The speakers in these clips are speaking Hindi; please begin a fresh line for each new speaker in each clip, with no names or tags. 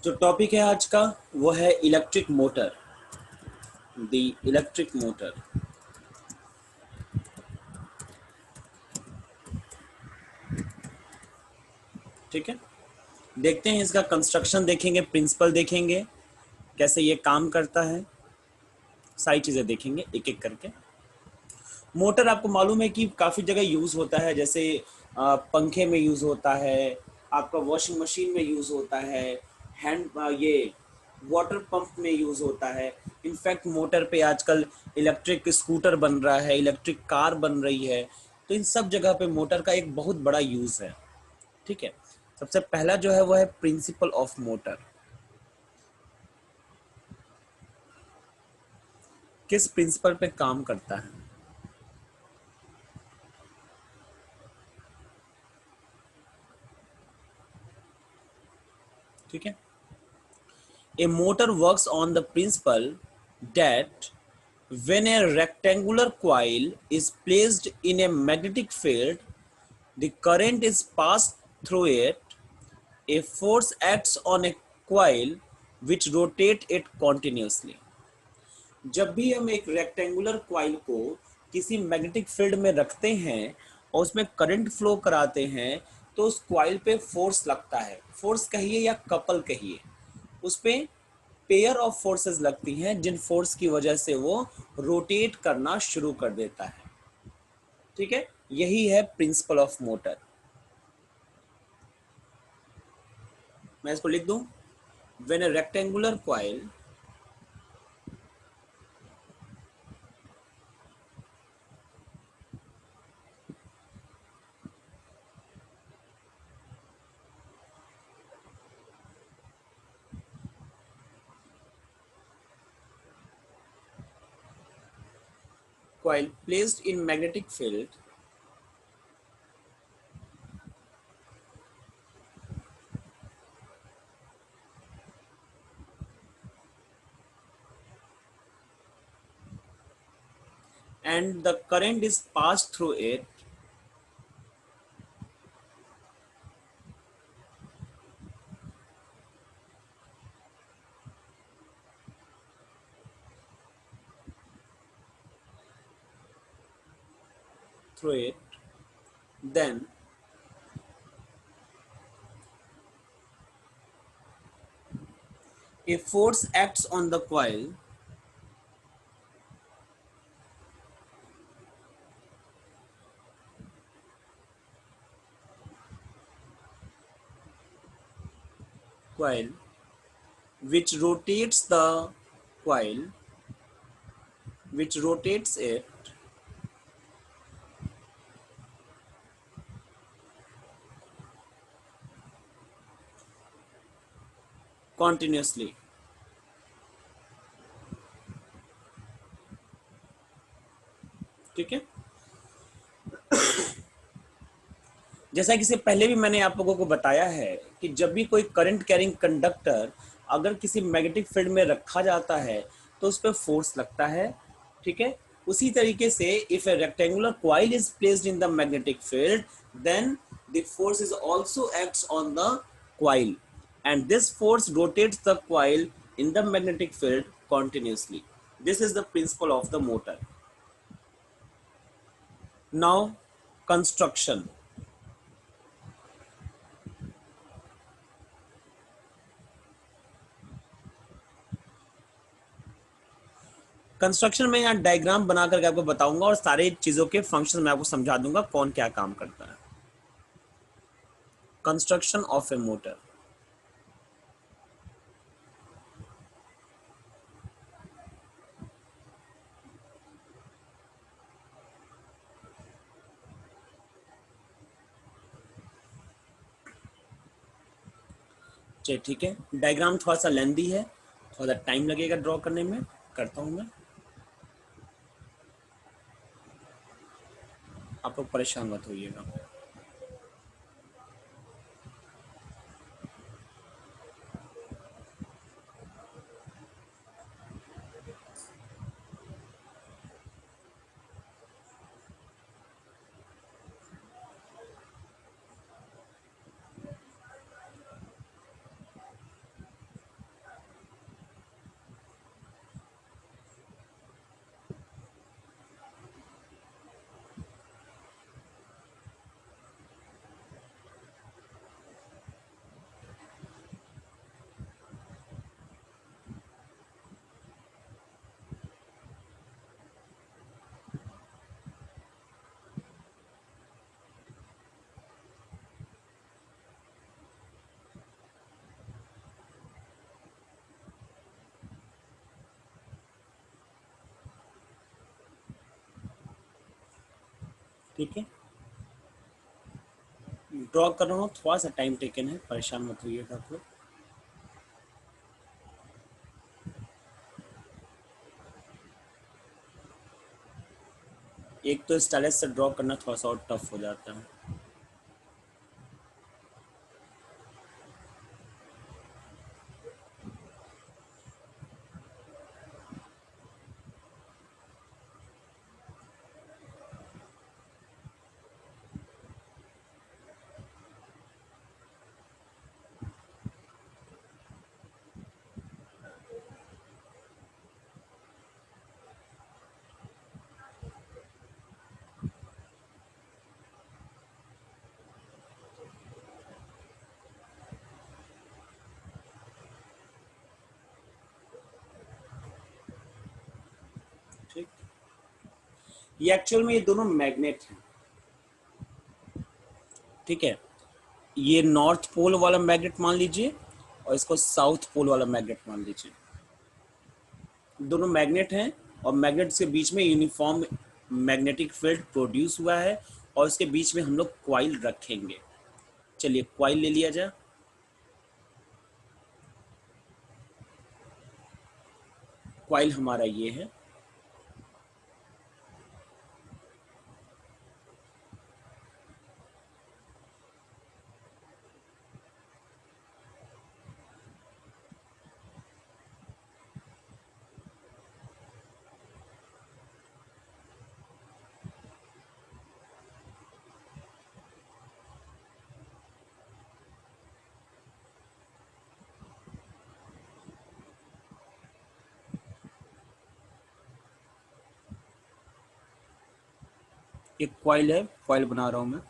जो टॉपिक है आज का वो है electric motor. The electric motor. ठीक है, देखते हैं इसका कंस्ट्रक्शन देखेंगे, प्रिंसिपल देखेंगे, कैसे ये काम करता है, सारी चीज़ें देखेंगे एक एक करके। मोटर आपको मालूम है कि काफ़ी जगह यूज़ होता है, जैसे पंखे में यूज़ होता है, आपका वॉशिंग मशीन में यूज़ होता है, ये वाटर पंप में यूज़ होता है। इनफैक्ट मोटर पे आजकल इलेक्ट्रिक स्कूटर बन रहा है, इलेक्ट्रिक कार बन रही है। तो इन सब जगह पे मोटर का एक बहुत बड़ा यूज़ है। ठीक है, सबसे पहला जो है वो है प्रिंसिपल ऑफ मोटर। किस प्रिंसिपल पे काम करता है? ठीक है, a motor works on the principle that when a rectangular coil is placed in a magnetic field, the current is passed through it. A force acts on a coil which rotates it continuously. जब भी हम एक रेक्टेंगुलर क्वाइल को किसी मैग्नेटिक फील्ड में रखते हैं और उसमें करंट फ्लो कराते हैं, तो उस क्वाइल पे फोर्स लगता है। फोर्स कहिए या कपल कहिए, उस पे पेयर ऑफ फोर्सेस लगती हैं, जिन फोर्स की वजह से वो रोटेट करना शुरू कर देता है। ठीक है, यही है प्रिंसिपल ऑफ मोटर। मैं इसको लिख दूं, when a rectangular coil placed in magnetic field and the current is passed through it, then a force acts on the coil which rotates the coil which rotates it continuously। ठीक है, जैसा कि इससे पहले भी मैंने आप लोगों को बताया है कि जब भी कोई करंट कैरिंग कंडक्टर अगर किसी मैग्नेटिक फील्ड में रखा जाता है तो उस पर फोर्स लगता है। ठीक है, उसी तरीके से if a rectangular coil is placed in the magnetic field, then the force is also acts on the coil and this force rotates the coil in the magnetic field continuously. This is the principle of the motor. Now, construction. Construction में यहाँ डायग्राम बना करके आपको बताऊंगा और सारे चीज़ों के फंक्शन मैं आपको समझा दूंगा कौन क्या काम करता है। Construction of A motor. चलिए ठीक है, डायग्राम थोड़ा सा लेंदी है, थोड़ा सा टाइम लगेगा ड्रॉ करने में, करता हूँ मैं, आप लोग परेशान मत होइएगा। ठीक है, ड्रॉ कर रहा हूँ, थोड़ा सा टाइम टेकन है, परेशान मत होइएगा आप लोग। एक तो स्टाइलस से ड्रॉ करना थोड़ा सा और टफ हो जाता है। ठीक, ये एक्चुअल में ये दोनों मैग्नेट हैं। ठीक है, ये नॉर्थ पोल वाला मैग्नेट मान लीजिए और इसको साउथ पोल वाला मैग्नेट मान लीजिए। दोनों मैग्नेट हैं और मैग्नेट्स के बीच में यूनिफॉर्म मैग्नेटिक फील्ड प्रोड्यूस हुआ है और इसके बीच में हम लोग क्वाइल रखेंगे। चलिए क्वाइल ले लिया जाए। क्वाइल हमारा ये है। एक क्वाइल है, क्वाइल बना रहा हूं मैं।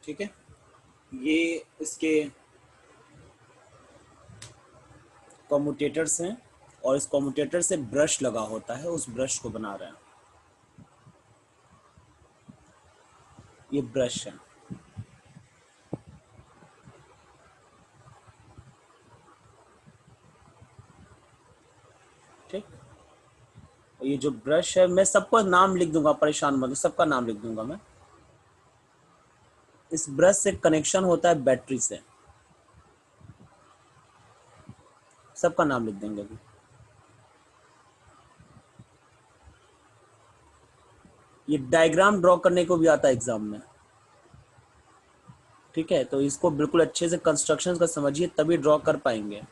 ठीक है, ये इसके कम्यूटेटर्स हैं और इस कम्यूटेटर से ब्रश लगा होता है, उस ब्रश को बना रहे हैं। ये ब्रश है। ठीक, और ये जो ब्रश है मैं सबका नाम लिख दूंगा, परेशान मत, सबका नाम लिख दूंगा मैं। इस ब्रश से कनेक्शन होता है बैटरी से, सबका नाम लिख देंगे अभी। ये डायग्राम ड्रॉ करने को भी आता है एग्जाम में। ठीक है, तो इसको बिल्कुल अच्छे से कंस्ट्रक्शन का समझिए तभी ड्रॉ कर पाएंगे,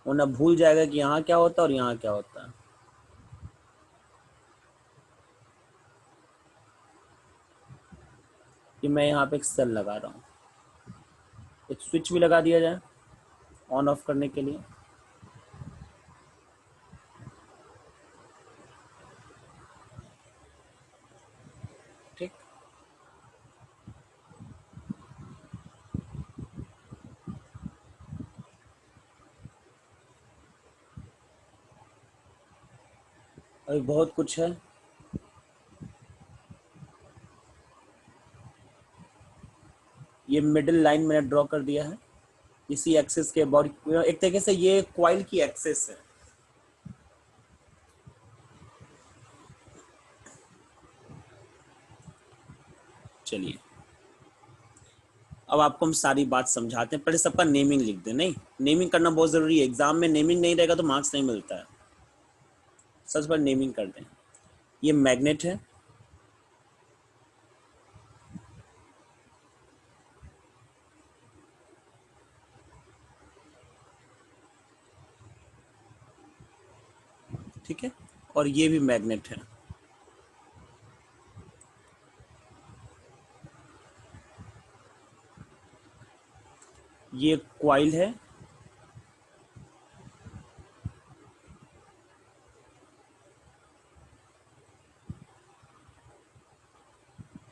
वरना भूल जाएगा कि यहाँ क्या होता है और यहाँ क्या होता है। कि मैं यहाँ पे एक सेल लगा रहा हूँ, एक स्विच भी लगा दिया जाए ऑन ऑफ करने के लिए। ठीक, अभी बहुत कुछ है। ये मिडिल लाइन मैंने ड्रॉ कर दिया है इसी एक्सेस के अबाउट, एक तरीके से ये क्वाइल की एक्सेस है। चलिए अब आपको हम सारी बात समझाते हैं, पहले सबका नेमिंग लिख दें। नहीं, नेमिंग करना बहुत जरूरी है, एग्जाम में नेमिंग नहीं रहेगा तो मार्क्स नहीं मिलता है। सबसे पहले नेमिंग कर दें। ये मैग्नेट है। ठीक है, और ये भी मैग्नेट है। ये क्वाइल है,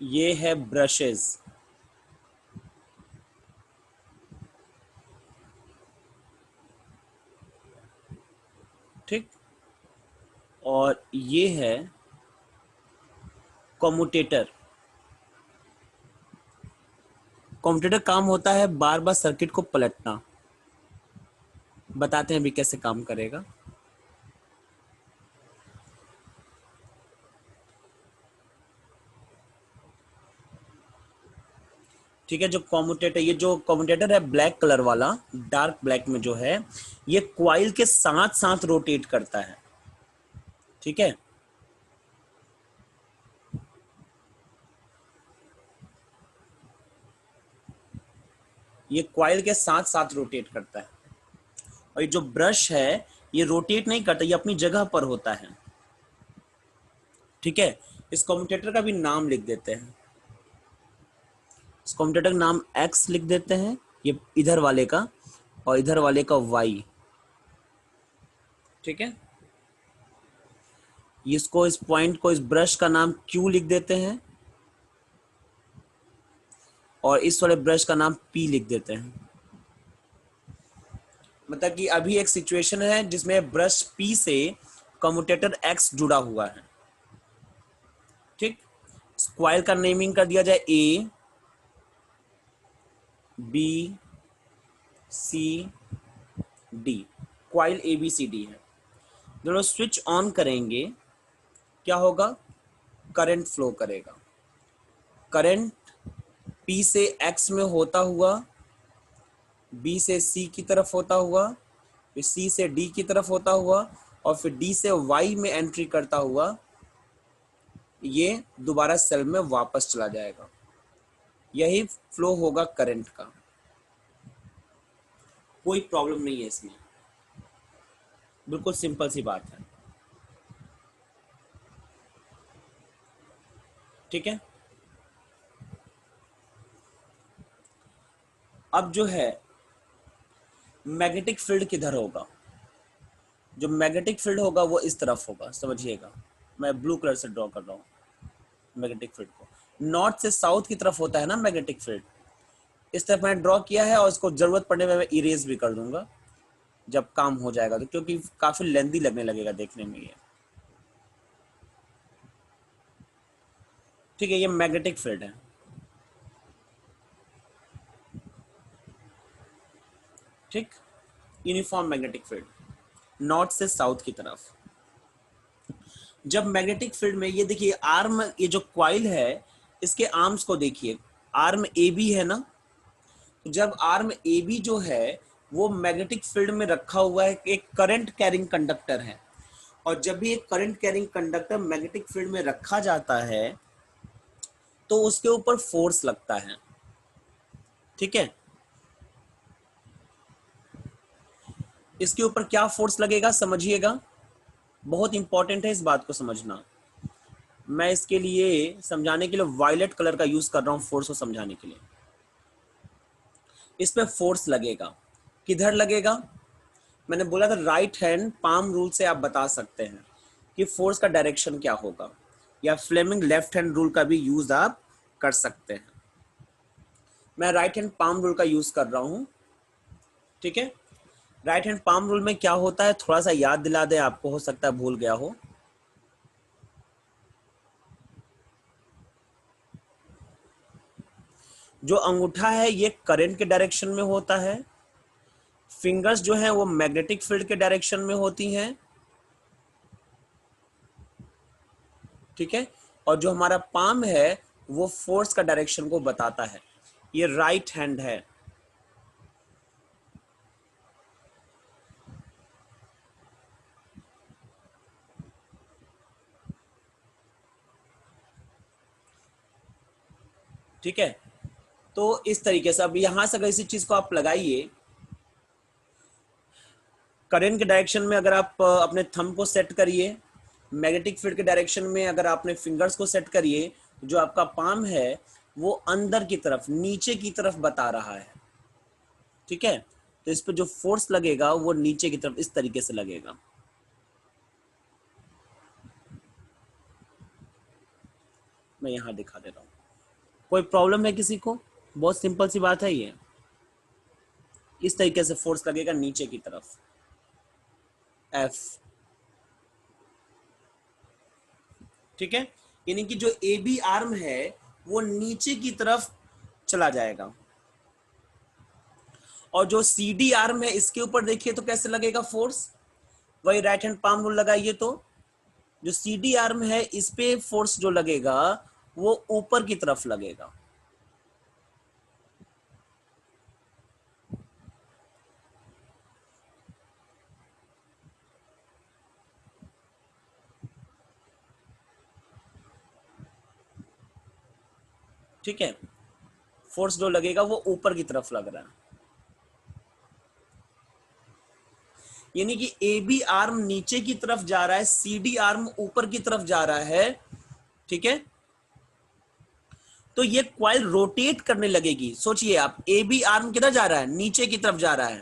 ये है ब्रशेस, ठीक, और ये है कॉम्यूटेटर। कॉम्यूटेटर काम होता है बार बार सर्किट को पलटना। बताते हैं अभी कैसे काम करेगा। ठीक है, जो कॉम्यूटेटर, ये जो कॉम्यूटेटर है ब्लैक कलर वाला, डार्क ब्लैक में जो है, ये क्वाइल के साथ साथ रोटेट करता है। ठीक है, ये क्वाइल के साथ साथ रोटेट करता है। और ये जो ब्रश है ये रोटेट नहीं करता, ये अपनी जगह पर होता है। ठीक है, इस कॉम्यूटेटर का भी नाम लिख देते हैं। इस कॉम्यूटेटर का नाम एक्स लिख देते हैं, ये इधर वाले का, और इधर वाले का वाई। ठीक है, इसको, इस पॉइंट को, इस ब्रश का नाम क्यू लिख देते हैं, और इस वाले ब्रश का नाम पी लिख देते हैं। मतलब कि अभी एक सिचुएशन है जिसमें ब्रश पी से कम्यूटेटर एक्स जुड़ा हुआ है। ठीक, स्क्वायर का नेमिंग कर दिया जाए A B C D, coil A B C D है। दोनों स्विच ऑन करेंगे, क्या होगा, करंट फ्लो करेगा। करंट पी से एक्स में होता हुआ, बी से सी की तरफ होता हुआ, फिर सी से डी की तरफ होता हुआ, और फिर डी से वाई में एंट्री करता हुआ ये दोबारा सेल में वापस चला जाएगा। यही फ्लो होगा करंट का। कोई प्रॉब्लम नहीं है इसमें, बिल्कुल सिंपल सी बात है। ठीक है, अब जो है मैग्नेटिक फील्ड किधर होगा, जो मैग्नेटिक फील्ड होगा वो इस तरफ होगा, समझिएगा। मैं ब्लू कलर से ड्रॉ कर रहा हूँ मैग्नेटिक फील्ड को। नॉर्थ से साउथ की तरफ होता है ना मैग्नेटिक फील्ड, इस तरफ मैंने ड्रॉ किया है, और इसको जरूरत पड़ने में मैं इरेज भी कर दूंगा जब काम हो जाएगा, तो क्योंकि काफी लेंदी लगने लगेगा देखने में ये। ठीक है, ये मैग्नेटिक फील्ड है। ठीक, यूनिफॉर्म मैग्नेटिक फील्ड नॉर्थ से साउथ की तरफ। जब मैग्नेटिक फील्ड में, ये देखिए आर्म, ये जो क्वाइल है इसके आर्म्स को देखिए, आर्म ए बी है ना, तो जब आर्म ए बी जो है वो मैग्नेटिक फील्ड में रखा हुआ है, एक करंट कैरिंग कंडक्टर है, और जब भी एक current carrying conductor magnetic field में रखा जाता है तो उसके ऊपर फोर्स लगता है। ठीक है, इसके ऊपर क्या फोर्स लगेगा समझिएगा, बहुत इंपॉर्टेंट है इस बात को समझना। मैं इसके लिए समझाने के लिए वायलेट कलर का यूज कर रहा हूं फोर्स को समझाने के लिए। इस पे फोर्स लगेगा, किधर लगेगा, मैंने बोला था राइट हैंड पाम रूल से आप बता सकते हैं कि फोर्स का डायरेक्शन क्या होगा, या फ्लेमिंग लेफ्ट हैंड रूल का भी यूज आप कर सकते हैं। मैं राइट हैंड पाम रूल का यूज कर रहा हूं। ठीक है, राइट हैंड पाम रूल में क्या होता है थोड़ा सा याद दिला दे आपको, हो सकता है भूल गया हो। जो अंगूठा है ये करंट के डायरेक्शन में होता है, फिंगर्स जो है वो मैग्नेटिक फील्ड के डायरेक्शन में होती हैं। ठीक है, और जो हमारा पाम है वो फोर्स का डायरेक्शन को बताता है। ये राइट हैंड है। ठीक है, तो इस तरीके से अब यहां से अगर इसी चीज को आप लगाइए, करंट के डायरेक्शन में अगर आप अपने थंब को सेट करिए, मैग्नेटिक फील्ड के डायरेक्शन में अगर आपने फिंगर्स को सेट करिए, जो आपका पाम है वो अंदर की तरफ, नीचे की तरफ बता रहा है। ठीक है, तो इस पे जो फोर्स लगेगा वो नीचे की तरफ इस तरीके से लगेगा। मैं यहां दिखा दे रहा हूं। कोई प्रॉब्लम है किसी को? बहुत सिंपल सी बात है ये। इस तरीके से फोर्स लगेगा नीचे की तरफ, एफ। ठीक है, यानी कि जो ए बी आर्म है वो नीचे की तरफ चला जाएगा, और जो सी डी आर्म है इसके ऊपर देखिए तो कैसे लगेगा फोर्स, वही राइट हैंड पाम रूल लगाइए, तो जो सी डी आर्म है इस पे फोर्स जो लगेगा वो ऊपर की तरफ लगेगा। ठीक है, फोर्स जो लगेगा वो ऊपर की तरफ लग रहा है, यानी कि ए बी आर्म नीचे की तरफ जा रहा है, सी डी आर्म ऊपर की तरफ जा रहा है। ठीक है, तो ये क्वाइल रोटेट करने लगेगी। सोचिए आप, ए बी आर्म किधर जा रहा है, नीचे की तरफ जा रहा है,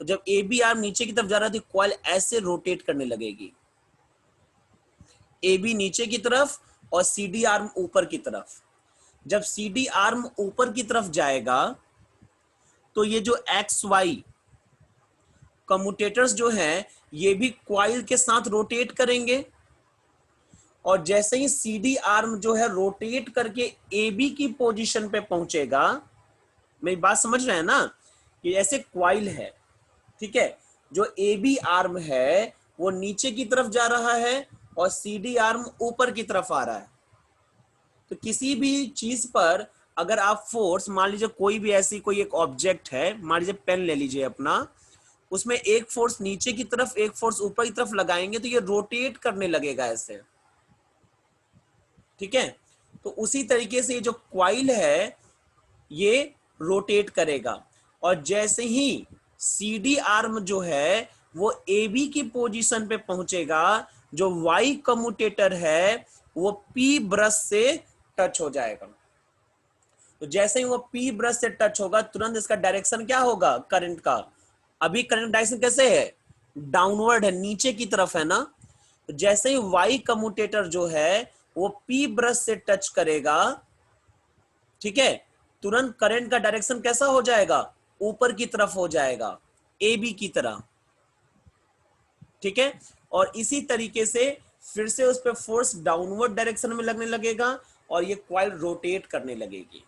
तो जब ए बी आर्म नीचे की तरफ जा रहा है तो क्वाइल ऐसे रोटेट करने लगेगी, ए बी नीचे की तरफ और सी डी आर्म ऊपर की तरफ। जब सी डी आर्म ऊपर की तरफ जाएगा तो ये जो एक्स वाई कम्यूटेटर्स जो हैं ये भी क्वाइल के साथ रोटेट करेंगे, और जैसे ही सी डी आर्म जो है रोटेट करके ए बी की पोजीशन पे पहुंचेगा, मेरी बात समझ रहे हैं ना, कि ऐसे क्वाइल है। ठीक है, जो ए बी आर्म है वो नीचे की तरफ जा रहा है और सी डी आर्म ऊपर की तरफ आ रहा है। तो किसी भी चीज पर अगर आप फोर्स, मान लीजिए कोई भी ऐसी कोई एक ऑब्जेक्ट है, मान लीजिए पेन ले लीजिए अपना, उसमें एक फोर्स नीचे की तरफ एक फोर्स ऊपर की तरफ लगाएंगे तो ये रोटेट करने लगेगा ऐसे। ठीक है, तो उसी तरीके से ये जो क्वाइल है ये रोटेट करेगा, और जैसे ही सी डी आर्म जो है वो ए बी की पोजीशन पे पहुंचेगा, जो वाई कम्यूटेटर है वो पी ब्रश से टच हो जाएगा। तो जैसे ही वो पी ब्रश से टच होगा तुरंत इसका डायरेक्शन क्या होगा करंट का, अभी करंट डायरेक्शन कैसे है, डाउनवर्ड है, नीचे की तरफ है ना। तो जैसे ही वाई कम्यूटेटर जो है वो पी ब्रश से टच करेगा, ठीक है, तुरंत करंट का डायरेक्शन कैसा हो जाएगा, ऊपर की तरफ हो जाएगा, ए बी की तरह। ठीक है, और इसी तरीके से फिर से उस पर फोर्स डाउनवर्ड डायरेक्शन में लगने लगेगा और ये क्वाइल रोटेट करने लगेगी।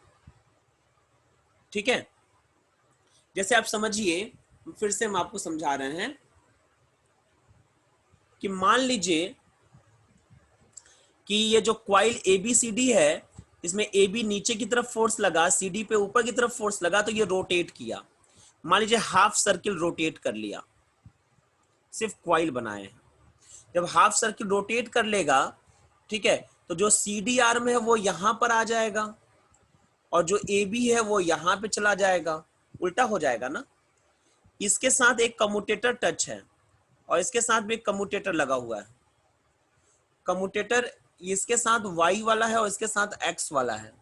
ठीक है, जैसे आप समझिए, फिर से हम आपको समझा रहे हैं कि मान लीजिए कि ये जो coil A B C D है इसमें ए बी नीचे की तरफ फोर्स लगा, सी डी पे ऊपर की तरफ फोर्स लगा, तो ये रोटेट किया। मान लीजिए हाफ सर्किल रोटेट कर लिया, सिर्फ क्वाइल बनाए हैं। जब हाफ सर्किल रोटेट कर लेगा, ठीक है, तो जो सी डी आर्म है वो यहां पर आ जाएगा और जो ए बी है वो यहां पे चला जाएगा, उल्टा हो जाएगा ना। इसके साथ एक कम्यूटेटर टच है और इसके साथ भी एक कम्यूटेटर लगा हुआ है। कम्यूटेटर इसके साथ वाई वाला है और इसके साथ एक्स वाला है।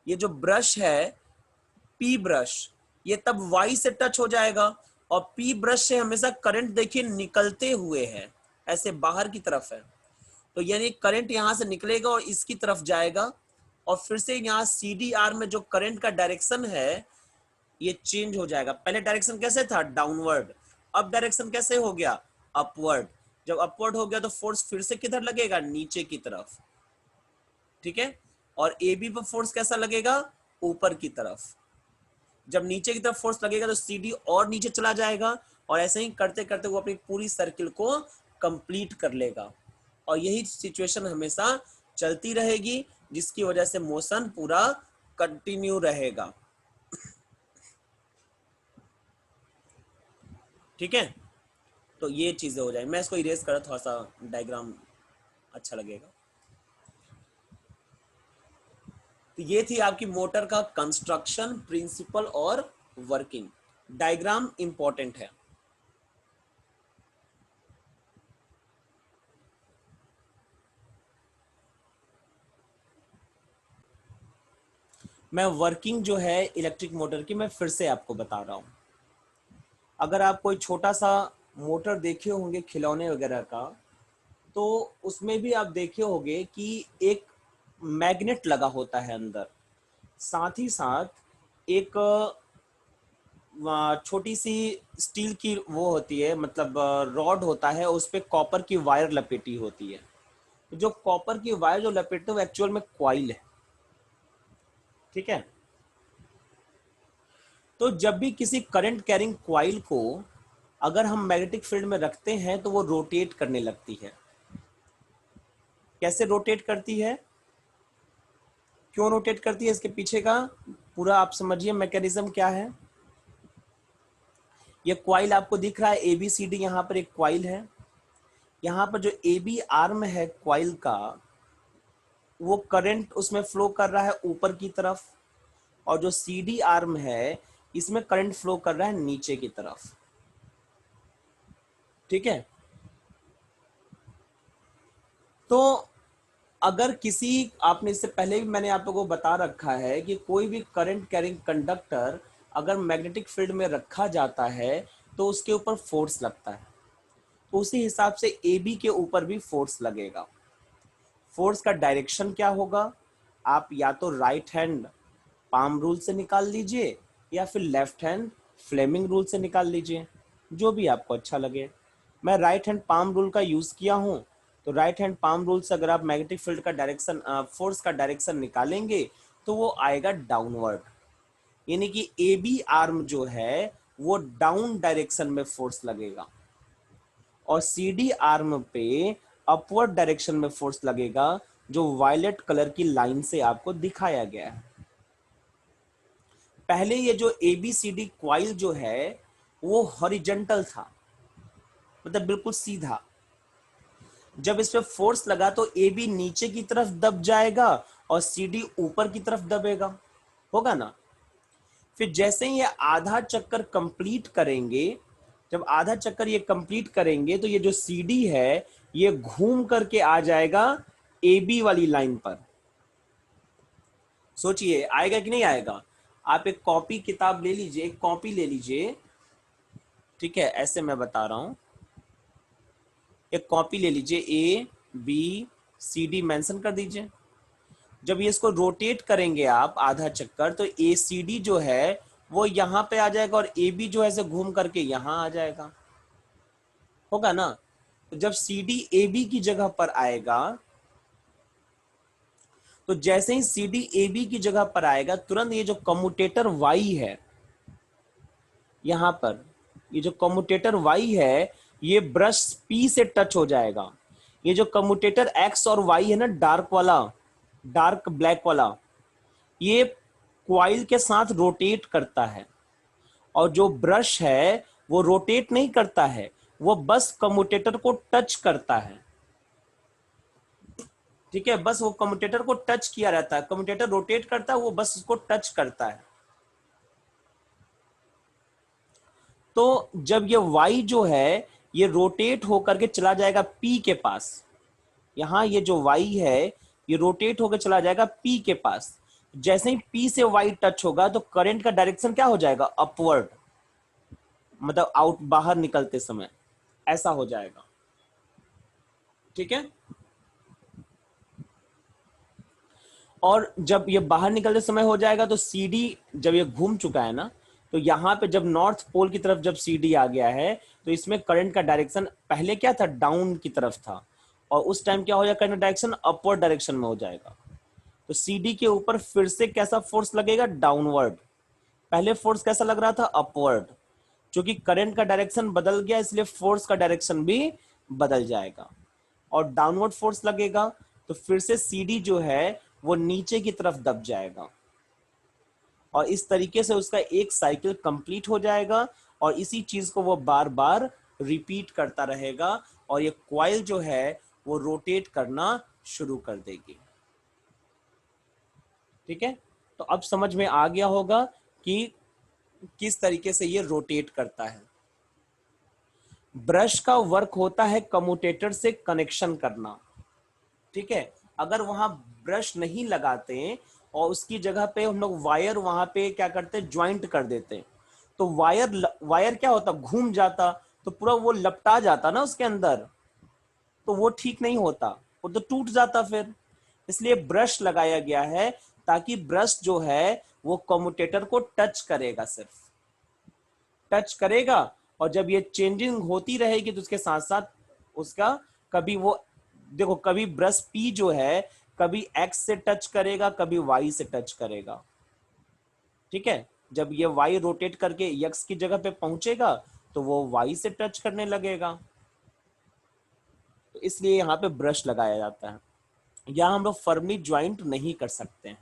ये जो ब्रश है पी ब्रश, ये तब वाई से टच हो जाएगा, और पी ब्रश से हमेशा करंट देखिए निकलते हुए है, ऐसे बाहर की तरफ है, तो यानी करंट यहां से निकलेगा और इसकी तरफ जाएगा, और फिर से यहाँ सी डी आर में जो करंट का डायरेक्शन है ये चेंज हो जाएगा। पहले डायरेक्शन कैसे था, डाउनवर्ड, अब डायरेक्शन कैसे हो गया, अपवर्ड। जब अपवर्ड हो गया तो फोर्स फिर से किधर लगेगा, नीचे की तरफ। ठीक है, और ए बी पर फोर्स कैसा लगेगा, ऊपर की तरफ। जब नीचे की तरफ फोर्स लगेगा तो सी डी और नीचे चला जाएगा, और ऐसे ही करते करते वो अपनी पूरी सर्किल को कंप्लीट कर लेगा, और यही सिचुएशन हमेशा चलती रहेगी, जिसकी वजह से मोशन पूरा कंटिन्यू रहेगा। ठीक है, तो ये चीजें हो जाएगी। मैं इसको इरेज करा, थोड़ा सा डायग्राम अच्छा लगेगा। तो ये थी आपकी मोटर का कंस्ट्रक्शन प्रिंसिपल और वर्किंग। डायग्राम इंपॉर्टेंट है। मैं वर्किंग जो है इलेक्ट्रिक मोटर की मैं फिर से आपको बता रहा हूँ। अगर आप कोई छोटा सा मोटर देखे होंगे खिलौने वगैरह का, तो उसमें भी आप देखे होंगे कि एक मैग्नेट लगा होता है अंदर, साथ ही साथ एक छोटी सी स्टील की वो होती है, मतलब रॉड होता है, उस पे कॉपर की वायर लपेटी होती है। तो जो कॉपर की वायर जो लपेटते हैं वो एक्चुअल में कॉइल है। ठीक है। तो जब भी किसी करंट कैरिंग कॉइल को अगर हम मैग्नेटिक फील्ड में रखते हैं तो वो रोटेट करने लगती है। कैसे रोटेट करती है, क्यों रोटेट करती है, इसके पीछे का पूरा आप समझिए मैकेनिज्म क्या है। ये क्वाइल आपको दिख रहा है, ABCD, यहाँ पर एक क्वाइल है। यहाँ पर जो AB आर्म है क्वाइल का, वो करंट उसमें फ्लो कर रहा है ऊपर की तरफ, और जो CD आर्म है इसमें करंट फ्लो कर रहा है नीचे की तरफ। ठीक है। तो अगर किसी, आपने इससे पहले भी मैंने आप लोगों को बता रखा है कि कोई भी करंट कैरिंग कंडक्टर अगर मैग्नेटिक फील्ड में रखा जाता है तो उसके ऊपर फोर्स लगता है, तो उसी हिसाब से AB के ऊपर भी फोर्स लगेगा। फोर्स का डायरेक्शन क्या होगा, आप या तो राइट हैंड पाम रूल से निकाल लीजिए या फिर लेफ्ट हैंड फ्लेमिंग रूल से निकाल लीजिए, जो भी आपको अच्छा लगे। मैं राइट हैंड पाम रूल का यूज किया हूं, तो राइट हैंड पाम रूल से अगर आप मैग्नेटिक फील्ड का डायरेक्शन, फोर्स का डायरेक्शन निकालेंगे तो वो आएगा डाउनवर्ड, यानी कि AB आर्म जो है वो डाउन डायरेक्शन में फोर्स लगेगा, और CD आर्म पे अपवर्ड डायरेक्शन में फोर्स लगेगा, जो वायलेट कलर की लाइन से आपको दिखाया गया है। पहले ये जो ABCD क्वाइल जो है वो हॉरिजेंटल था, मतलब बिल्कुल सीधा। जब इस पे फोर्स लगा तो AB नीचे की तरफ दब जाएगा और CD ऊपर की तरफ दबेगा, होगा ना। फिर जैसे ही ये आधा चक्कर कंप्लीट करेंगे, जब आधा चक्कर ये कंप्लीट करेंगे तो ये जो CD है ये घूम करके आ जाएगा AB वाली लाइन पर। सोचिए आएगा कि नहीं आएगा। आप एक कॉपी किताब ले लीजिए, एक कॉपी ले लीजिए, ठीक है, ऐसे मैं बता रहा हूं। एक कॉपी ले लीजिए, ABCD मेंशन कर दीजिए। जब ये इसको रोटेट करेंगे आप आधा चक्कर, तो ACD जो है वो यहां पे आ जाएगा और AB जो है ऐसे घूम करके यहां आ जाएगा, होगा ना। तो जब CD AB की जगह पर आएगा, तो जैसे ही CD AB की जगह पर आएगा तुरंत ये जो कम्यूटेटर Y है, यहां पर ये जो कम्यूटेटर Y है ये ब्रश P से टच हो जाएगा। ये जो कम्यूटेटर X और Y है ना, डार्क वाला, डार्क ब्लैक वाला, ये क्वाइल के साथ रोटेट करता है, और जो ब्रश है वो रोटेट नहीं करता है, वो बस कम्यूटेटर को टच करता है। ठीक है, बस वो कम्यूटेटर को टच किया रहता है, कम्यूटेटर रोटेट करता है, वो बस उसको टच करता है। तो जब ये Y जो है ये रोटेट होकर के चला जाएगा P के पास, यहां ये जो Y है ये रोटेट होकर चला जाएगा P के पास। जैसे ही P से Y टच होगा तो करंट का डायरेक्शन क्या हो जाएगा, अपवर्ड, मतलब आउट, बाहर निकलते समय ऐसा हो जाएगा। ठीक है। और जब ये बाहर निकलते समय हो जाएगा तो CD, जब ये घूम चुका है ना, तो यहां पे जब नॉर्थ पोल की तरफ जब CD आ गया है तो इसमें करंट का डायरेक्शन पहले क्या था, डाउन की तरफ था, और उस टाइम क्या हो जाएगा, करंट डायरेक्शन अपवर्ड डायरेक्शन में हो जाएगा। तो CD के ऊपर फिर से कैसा फोर्स लगेगा, डाउनवर्ड। पहले फोर्स कैसा लग रहा था, अपवर्ड। क्योंकि करंट का डायरेक्शन बदल गया इसलिए फोर्स का डायरेक्शन भी बदल जाएगा, और डाउनवर्ड फोर्स लगेगा तो फिर से CD जो है वो नीचे की तरफ दब जाएगा, और इस तरीके से उसका एक साइकिल कंप्लीट हो जाएगा, और इसी चीज को वो बार बार रिपीट करता रहेगा, और ये क्वाइल जो है वो रोटेट करना शुरू कर देगी। ठीक है। तो अब समझ में आ गया होगा कि किस तरीके से ये रोटेट करता है। ब्रश का वर्क होता है कम्यूटेटर से कनेक्शन करना। ठीक है। अगर वहां ब्रश नहीं लगाते और उसकी जगह पे हम लोग वायर वहां पे क्या करते हैं, ज्वाइंट कर देते हैं। तो वायर क्या होता, घूम जाता, तो पूरा वो लपटा जाता ना उसके अंदर, तो वो ठीक नहीं होता, वो तो टूट जाता फिर। इसलिए ब्रश लगाया गया है, ताकि ब्रश जो है वो कम्यूटेटर को टच करेगा, सिर्फ टच करेगा। और जब ये चेंजिंग होती रहेगी तो उसके साथ साथ उसका कभी वो, देखो कभी ब्रश पी जो है कभी एक्स से टच करेगा, कभी वाई से टच करेगा, ठीक है। जब ये वाई रोटेट करके एक्स की जगह पे पहुंचेगा तो वो वाई से टच करने लगेगा। तो इसलिए यहाँ पे ब्रश लगाया जाता है, या हम लोग फर्मली ज्वाइंट नहीं कर सकते हैं।